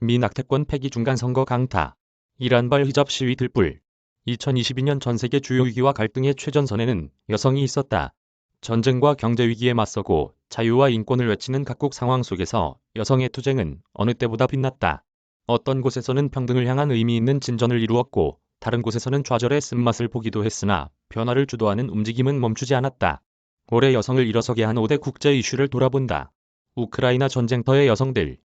미 낙태권 폐기 중간선거 강타. 이란발 히잡 시위 들불. 2022년 전세계 주요 위기와 갈등의 최전선에는 여성이 있었다. 전쟁과 경제 위기에 맞서고 자유와 인권을 외치는 각국 상황 속에서 여성의 투쟁은 어느 때보다 빛났다. 어떤 곳에서는 평등을 향한 의미 있는 진전을 이루었고 다른 곳에서는 좌절의 쓴맛을 보기도 했으나 변화를 주도하는 움직임은 멈추지 않았다. 올해 여성을 일어서게 한 5대 국제 이슈를 돌아본다. 우크라이나 전쟁터의 여성들.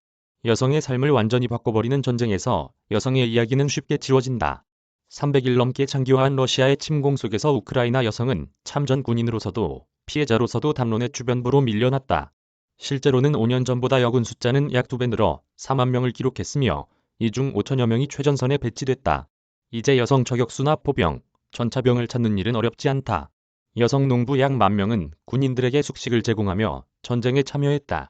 여성의 삶을 완전히 바꿔버리는 전쟁에서 여성의 이야기는 쉽게 지워진다. 300일 넘게 장기화한 러시아의 침공 속에서 우크라이나 여성은 참전 군인으로서도 피해자로서도 담론의 주변부로 밀려났다. 실제로는 5년 전보다 여군 숫자는 약 2배 늘어 4만 명을 기록했으며 이 중 5천여 명이 최전선에 배치됐다. 이제 여성 저격수나 포병, 전차병을 찾는 일은 어렵지 않다. 여성 농부 약 10,000명은 군인들에게 숙식을 제공하며 전쟁에 참여했다.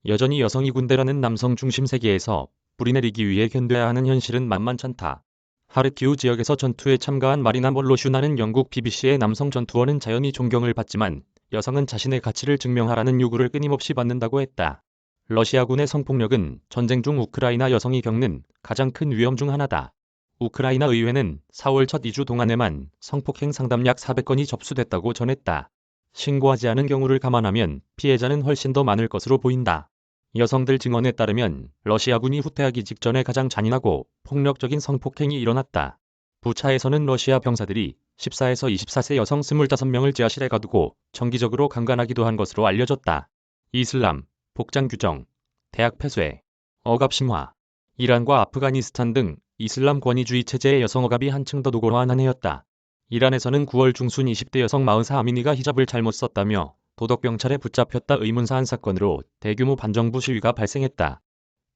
여전히 여성이 군대라는 남성 중심 세계에서 뿌리내리기 위해 견뎌야 하는 현실은 만만찮다. 하르키우 지역에서 전투에 참가한 마리나 몰로슈나는 영국 BBC의 남성 전투원은 자연히 존경을 받지만 여성은 자신의 가치를 증명하라는 요구를 끊임없이 받는다고 했다. 러시아군의 성폭력은 전쟁 중 우크라이나 여성이 겪는 가장 큰 위험 중 하나다. 우크라이나 의회는 4월 첫 2주 동안에만 성폭행 상담 약 400건이 접수됐다고 전했다. 신고하지 않은 경우를 감안하면 피해자는 훨씬 더 많을 것으로 보인다. 여성들 증언에 따르면 러시아군이 후퇴하기 직전에 가장 잔인하고 폭력적인 성폭행이 일어났다. 부차에서는 러시아 병사들이 14에서 24세 여성 25명을 지하실에 가두고 정기적으로 강간하기도 한 것으로 알려졌다. 이슬람, 복장 규정, 대학 폐쇄, 억압 심화. 이란과 아프가니스탄 등 이슬람 권위주의 체제의 여성 억압이 한층 더 노골화한 한 해였다. 이란에서는 9월 중순 20대 여성 마흐사 아미니가 히잡을 잘못 썼다며 도덕경찰에 붙잡혔다 의문사한 사건으로 대규모 반정부 시위가 발생했다.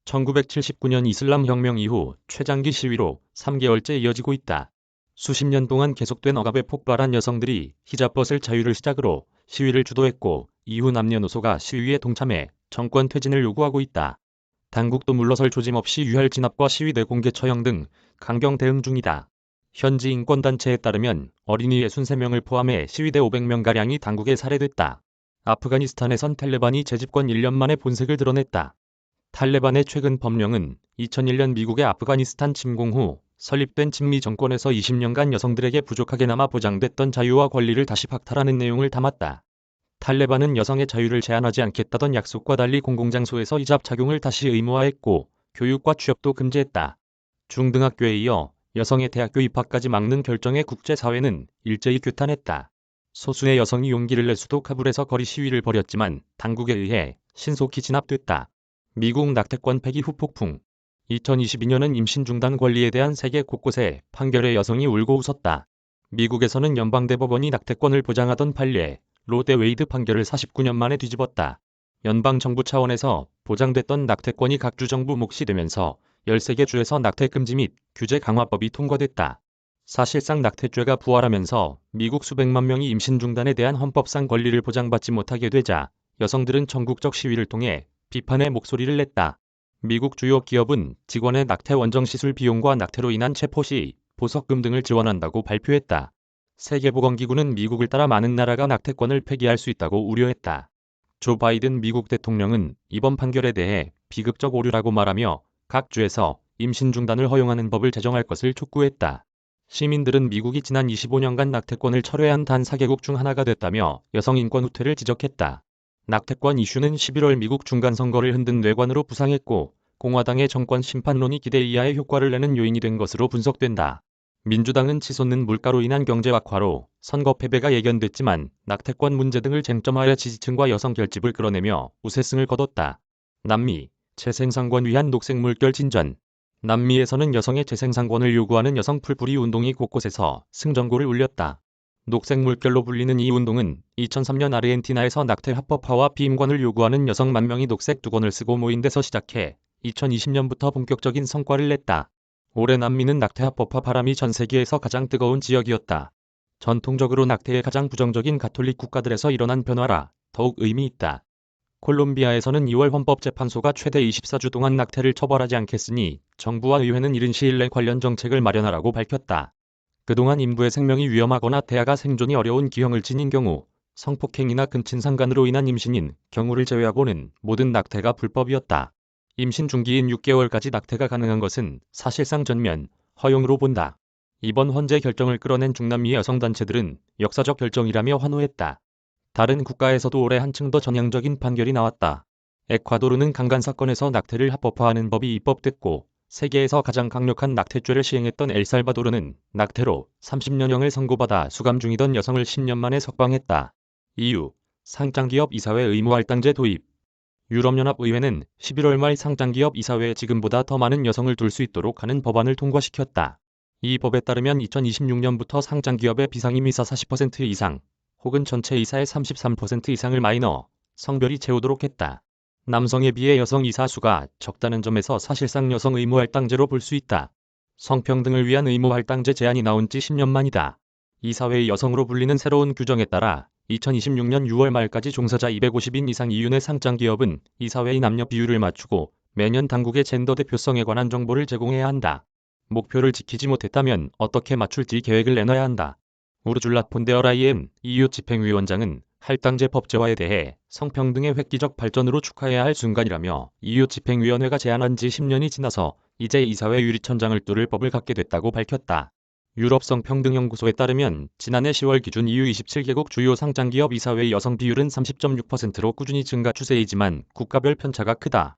1979년 이슬람 혁명 이후 최장기 시위로 3개월째 이어지고 있다. 수십 년 동안 계속된 억압에 폭발한 여성들이 히잡 벗을 자유를 시작으로 시위를 주도했고 이후 남녀노소가 시위에 동참해 정권 퇴진을 요구하고 있다. 당국도 물러설 조짐 없이 유혈 진압과 시위대 공개 처형 등 강경 대응 중이다. 현지 인권단체에 따르면 어린이 63명을 포함해 시위대 500명가량이 당국에 살해됐다. 아프가니스탄에선 탈레반이 재집권 1년 만에 본색을 드러냈다. 탈레반의 최근 법령은 2001년 미국의 아프가니스탄 침공 후 설립된 친미 정권에서 20년간 여성들에게 부족하게나마 보장됐던 자유와 권리를 다시 박탈하는 내용을 담았다. 탈레반은 여성의 자유를 제한하지 않겠다던 약속과 달리 공공장소에서 히잡 착용을 다시 의무화했고 교육과 취업도 금지했다. 중등학교에 이어 여성의 대학교 입학까지 막는 결정에 국제사회는 일제히 규탄했다. 소수의 여성이 용기를 내 수도 카불에서 거리 시위를 벌였지만 당국에 의해 신속히 진압됐다. 미국 낙태권 폐기 후 폭풍. 2022년은 임신 중단 권리에 대한 세계 곳곳에 판결에 여성이 울고 웃었다. 미국에서는 연방대법원이 낙태권을 보장하던 판례 로데 웨이드 판결을 49년 만에 뒤집었다. 연방정부 차원에서 보장됐던 낙태권이 각 주 정부 몫이 되면서 13개 주에서 낙태 금지 및 규제 강화법이 통과됐다. 사실상 낙태죄가 부활하면서 미국 수백만 명이 임신 중단에 대한 헌법상 권리를 보장받지 못하게 되자 여성들은 전국적 시위를 통해 비판의 목소리를 냈다. 미국 주요 기업은 직원의 낙태 원정 시술 비용과 낙태로 인한 체포 시 보석금 등을 지원한다고 발표했다. 세계보건기구는 미국을 따라 많은 나라가 낙태권을 폐기할 수 있다고 우려했다. 조 바이든 미국 대통령은 이번 판결에 대해 비극적 오류라고 말하며 각 주에서 임신 중단을 허용하는 법을 제정할 것을 촉구했다. 시민들은 미국이 지난 25년간 낙태권을 철회한 단 4개국 중 하나가 됐다며 여성 인권 후퇴를 지적했다. 낙태권 이슈는 11월 미국 중간선거를 흔든 뇌관으로 부상했고 공화당의 정권 심판론이 기대 이하의 효과를 내는 요인이 된 것으로 분석된다. 민주당은 치솟는 물가로 인한 경제 악화로 선거 패배가 예견됐지만 낙태권 문제 등을 쟁점하여 지지층과 여성 결집을 끌어내며 우세승을 거뒀다. 남미, 재생산권 위한 녹색 물결 진전. 남미에서는 여성의 재생산권을 요구하는 여성 풀뿌리 운동이 곳곳에서 승전고를 울렸다. 녹색 물결로 불리는 이 운동은 2003년 아르헨티나에서 낙태 합법화와 피임권을 요구하는 여성 10,000명이 녹색 두건을 쓰고 모인 데서 시작해 2020년부터 본격적인 성과를 냈다. 올해 남미는 낙태 합법화 바람이 전 세계에서 가장 뜨거운 지역이었다. 전통적으로 낙태에 가장 부정적인 가톨릭 국가들에서 일어난 변화라 더욱 의미 있다. 콜롬비아에서는 2월 헌법재판소가 최대 24주 동안 낙태를 처벌하지 않겠으니 정부와 의회는 이른 시일 내 관련 정책을 마련하라고 밝혔다. 그동안 인부의 생명이 위험하거나 태아가 생존이 어려운 기형을 지닌 경우, 성폭행이나 근친상간으로 인한 임신인 경우를 제외하고는 모든 낙태가 불법이었다. 임신 중기인 6개월까지 낙태가 가능한 것은 사실상 전면 허용으로 본다. 이번 헌재 결정을 끌어낸 중남미 여성단체들은 역사적 결정이라며 환호했다. 다른 국가에서도 올해 한층 더 전향적인 판결이 나왔다. 에콰도르는 강간 사건에서 낙태를 합법화하는 법이 입법됐고, 세계에서 가장 강력한 낙태죄를 시행했던 엘살바도르는 낙태로 30년형을 선고받아 수감 중이던 여성을 10년 만에 석방했다. EU 상장기업 이사회 의무할당제 도입. 유럽연합의회는 11월 말 상장기업 이사회에 지금보다 더 많은 여성을 둘 수 있도록 하는 법안을 통과시켰다. 이 법에 따르면 2026년부터 상장기업의 비상임이사 40% 이상, 혹은 전체 이사의 33% 이상을 마이너, 성별이 채우도록 했다. 남성에 비해 여성 이사 수가 적다는 점에서 사실상 여성 의무할당제로 볼 수 있다. 성평등을 위한 의무할당제 제안이 나온 지 10년 만이다. 이사회의 여성으로 불리는 새로운 규정에 따라 2026년 6월 말까지 종사자 250인 이상 이윤의 상장기업은 이사회의 남녀 비율을 맞추고 매년 당국의 젠더 대표성에 관한 정보를 제공해야 한다. 목표를 지키지 못했다면 어떻게 맞출지 계획을 내놔야 한다. 우르줄라 폰데어라이엔 EU 집행위원장은 할당제 법제화에 대해 성평등의 획기적 발전으로 축하해야 할 순간이라며 EU 집행위원회가 제안한 지 10년이 지나서 이제 이사회 유리천장을 뚫을 법을 갖게 됐다고 밝혔다. 유럽 성평등연구소에 따르면 지난해 10월 기준 EU 27개국 주요 상장기업 이사회의 여성 비율은 30.6%로 꾸준히 증가 추세이지만 국가별 편차가 크다.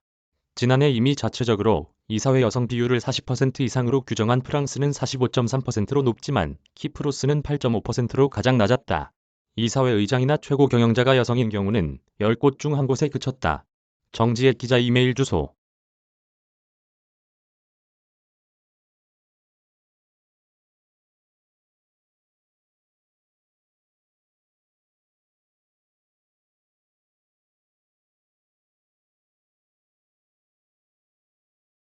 지난해 이미 자체적으로 이사회 여성 비율을 40% 이상으로 규정한 프랑스는 45.3%로 높지만 키프로스는 8.5%로 가장 낮았다. 이사회 의장이나 최고 경영자가 여성인 경우는 10곳 중 1곳에 그쳤다. 정지혜 기자 이메일 주소